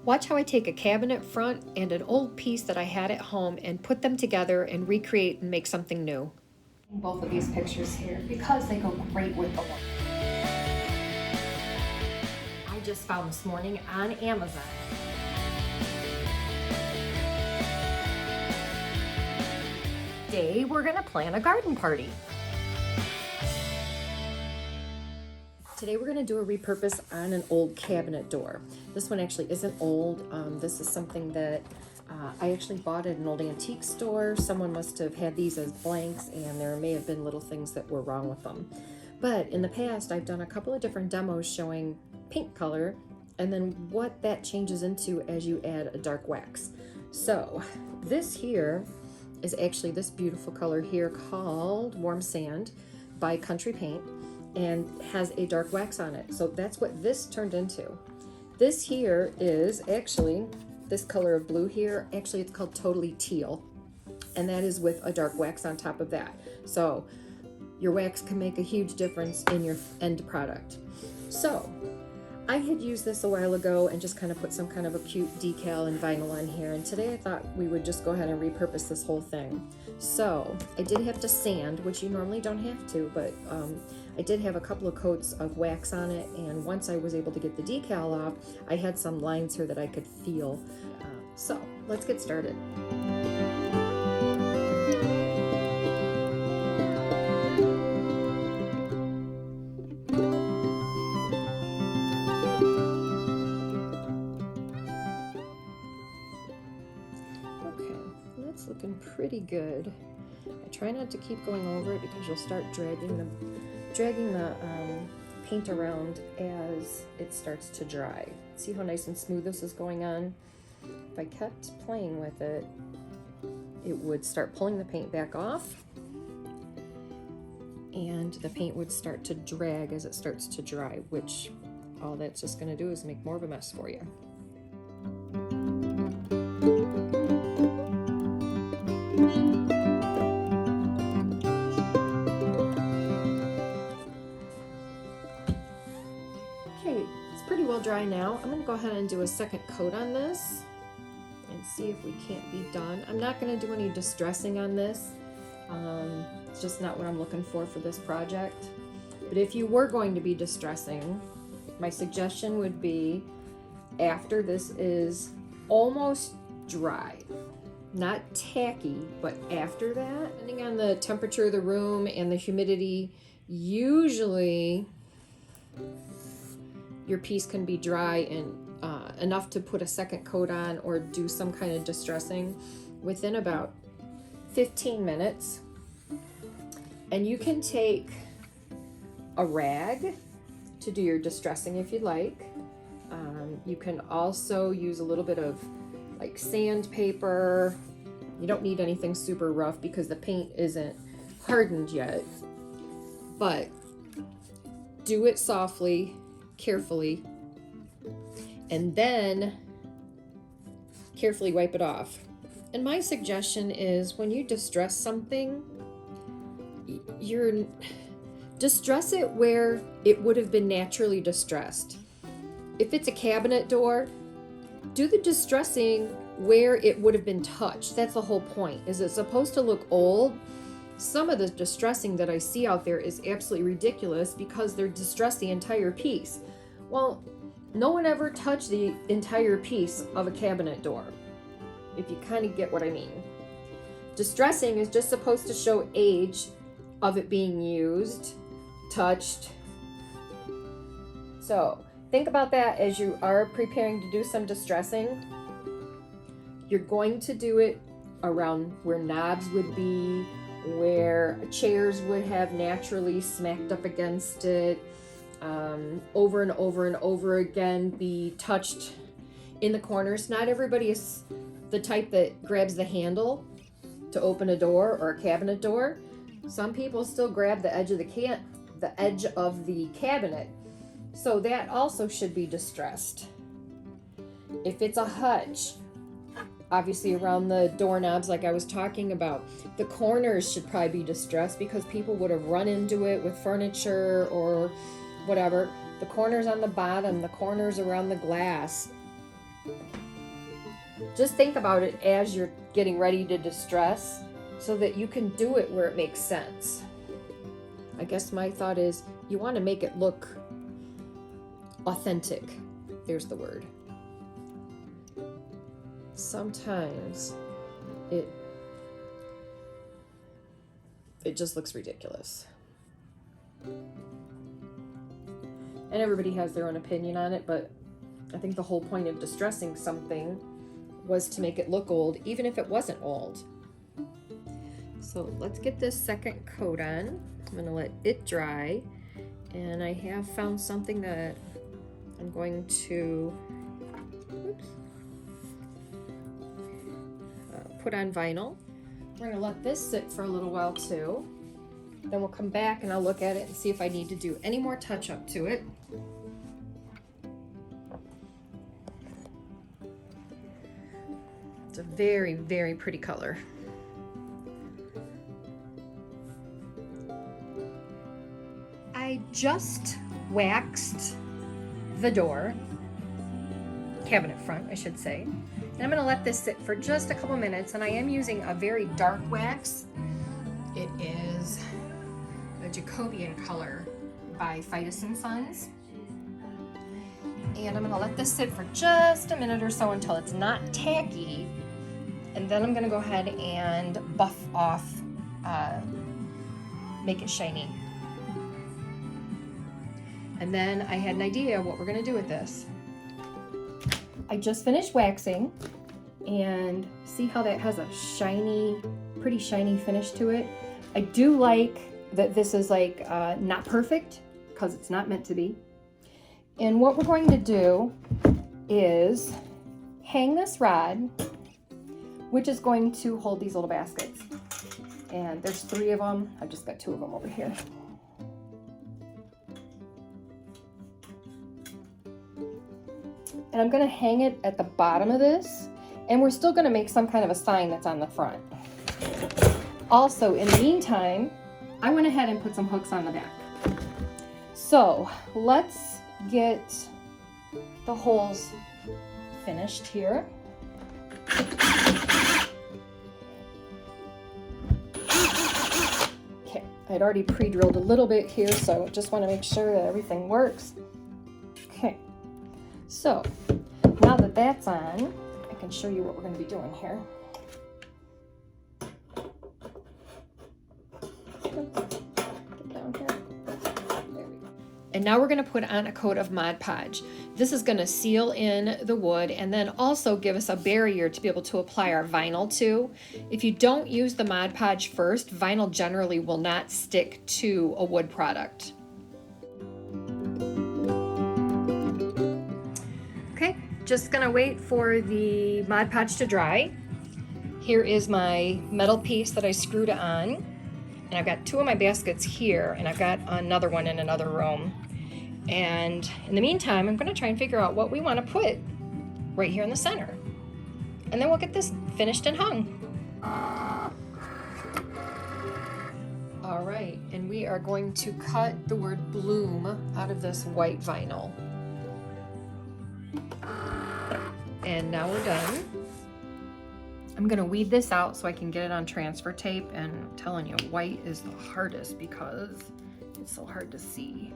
Watch how I take a cabinet front and an old piece that I had at home and put them together and recreate and make something new. Both of these pictures here because they go great with the one I just found this morning on Amazon. Today we're gonna plan a garden party. Today we're going to do a repurpose on an old cabinet door. This one actually isn't old. This is something that I actually bought at an old antique store. Someone must have had these as blanks and there may have been little things that were wrong with them. But in the past I've done a couple of different demos showing paint color and then what that changes into as you add a dark wax. So this here is actually this beautiful color here called Warm Sand by Country Paint, and has a dark wax on it. So that's what this turned into. This here is actually this color of blue here. Actually, it's called Totally Teal, and that is with a dark wax on top of that. So your wax can make a huge difference in your end product. So I had used this a while ago and just kind of put some kind of a cute decal and vinyl on here, and today I thought we would just go ahead and repurpose this whole thing. So I did have to sand, which you normally don't have to, but I did have a couple of coats of wax on it, and once I was able to get the decal off, I had some lines here that I could feel. So let's get started. Okay, that's looking pretty good. I try not to keep going over it because you'll start dragging the paint around as it starts to dry. See how nice and smooth this is going on? If I kept playing with it, it would start pulling the paint back off and the paint would start to drag as it starts to dry, which all that's just going to do is make more of a mess for you. Dry now. I'm going to go ahead and do a second coat on this and see if we can't be done. I'm not going to do any distressing on this. It's just not what I'm looking for this project. But if you were going to be distressing, my suggestion would be after this is almost dry, not tacky, but after that, depending on the temperature of the room and the humidity, usually your piece can be dry and enough to put a second coat on or do some kind of distressing within about 15 minutes. And you can take a rag to do your distressing if you'd like. You can also use a little bit of like sandpaper. You don't need anything super rough because the paint isn't hardened yet, but do it softly, carefully, and then carefully wipe it off. And my suggestion is when you distress something, distress it where it would have been naturally distressed. If it's a cabinet door, do the distressing where it would have been touched. That's the whole point. Is it supposed to look old? Some of the distressing that I see out there is absolutely ridiculous because they're distressed the entire piece. Well, no one ever touched the entire piece of a cabinet door, if you kind of get what I mean. Distressing is just supposed to show age of it being used, touched. So think about that as you are preparing to do some distressing. You're going to do it around where knobs would be, where chairs would have naturally smacked up against it, over and over and over again, be touched in the corners. Not everybody is the type that grabs the handle to open a door or a cabinet door. Some people still grab the edge of the cabinet. So that also should be distressed. If it's a hutch, obviously around the doorknobs like I was talking about, the corners should probably be distressed because people would have run into it with furniture or whatever. The corners on the bottom, the corners around the glass, Just think about it as you're getting ready to distress so that you can do it where it makes sense. I guess my thought is you want to make it look authentic. There's the word. Sometimes it just looks ridiculous. And everybody has their own opinion on it, but I think the whole point of distressing something was to make it look old, even if it wasn't old. So let's get this second coat on. I'm gonna let it dry. And I have found something that I'm going to put on vinyl. We're gonna let this sit for a little while too. Then we'll come back and I'll look at it and see if I need to do any more touch up to it. It's a very, very pretty color. I just waxed the door, cabinet front, I should say. And I'm gonna let this sit for just a couple minutes, and I am using a very dark wax. It is a Jacobian color by Fidus & Sons. And I'm gonna let this sit for just a minute or so until it's not tacky. And then I'm gonna go ahead and buff off, make it shiny. And then I had an idea what we're gonna do with this. I just finished waxing, and see how that has a shiny, pretty shiny finish to it. I do like that this is like not perfect, because it's not meant to be. And what we're going to do is hang this rod, which is going to hold these little baskets. And there's 3 of them. I've just got 2 of them over here. And I'm gonna hang it at the bottom of this, and we're still gonna make some kind of a sign that's on the front. Also, in the meantime, I went ahead and put some hooks on the back. So let's get the holes finished here. Okay, I'd already pre-drilled a little bit here, so I just want to make sure that everything works. Okay, so now that that's on, I can show you what we're going to be doing here. Get down here. There we go. And now we're going to put on a coat of Mod Podge. This is going to seal in the wood and then also give us a barrier to be able to apply our vinyl to. If you don't use the Mod Podge first, vinyl generally will not stick to a wood product. Okay, just going to wait for the Mod Podge to dry. Here is my metal piece that I screwed on. And I've got 2 of my baskets here, and I've got another one in another room. And in the meantime, I'm going to try and figure out what we want to put right here in the center. And then we'll get this finished and hung. All right, and we are going to cut the word bloom out of this white vinyl. And now we're done. I'm gonna weed this out so I can get it on transfer tape, and I'm telling you, white is the hardest because it's so hard to see.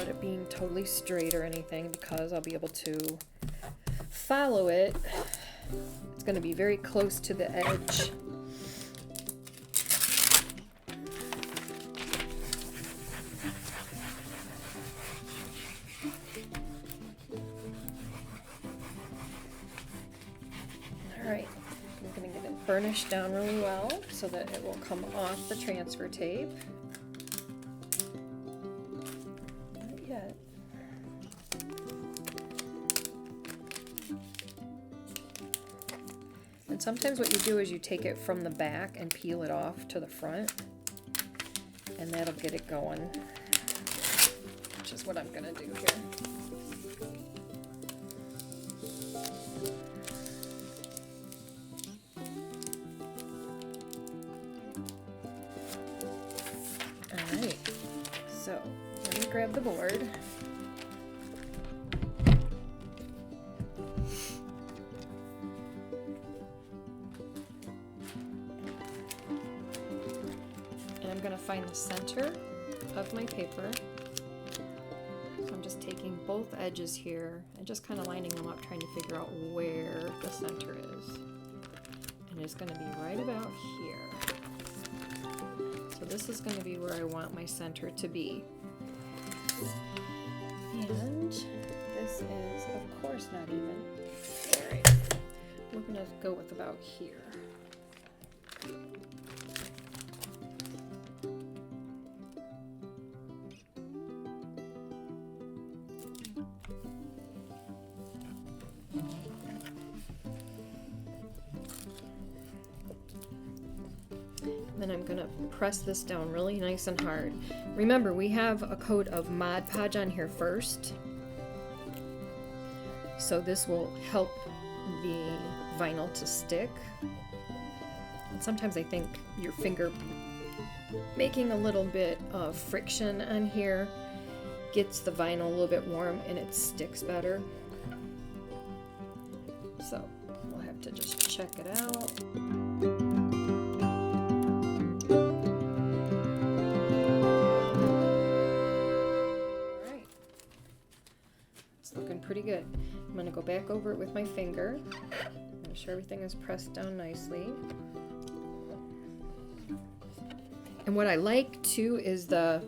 about it being totally straight or anything because I'll be able to follow it. It's going to be very close to the edge. Alright, I'm going to get it burnished down really well so that it will come off the transfer tape. Not yet. And sometimes what you do is you take it from the back and peel it off to the front, and that'll get it going, which is what I'm going to do here. Alright, so let me grab the board. And I'm going to find the center of my paper. So I'm just taking both edges here and just kind of lining them up, trying to figure out where the center is. And it's going to be right about here. So this is going to be where I want my center to be. And this is, of course, not even. Alright, we're going to go with about here. Then I'm going to press this down really nice and hard. Remember, we have a coat of Mod Podge on here first, so this will help the vinyl to stick. And sometimes I think your finger making a little bit of friction on here gets the vinyl a little bit warm and it sticks better. So we'll have to just check it out. Pretty good. I'm going to go back over it with my finger. Make sure everything is pressed down nicely. And what I like too is the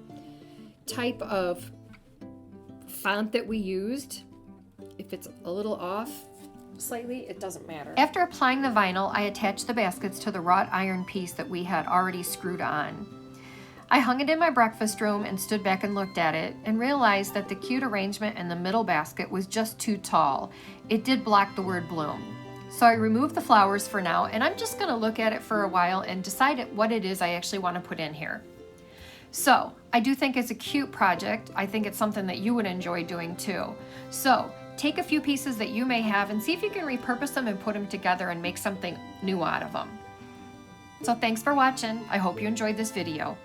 type of font that we used. If it's a little off slightly, it doesn't matter. After applying the vinyl, I attached the baskets to the wrought iron piece that we had already screwed on. I hung it in my breakfast room and stood back and looked at it and realized that the cute arrangement in the middle basket was just too tall. It did block the word bloom. So I removed the flowers for now, and I'm just going to look at it for a while and decide what it is I actually want to put in here. So I do think it's a cute project. I think it's something that you would enjoy doing too. So take a few pieces that you may have and see if you can repurpose them and put them together and make something new out of them. So thanks for watching. I hope you enjoyed this video.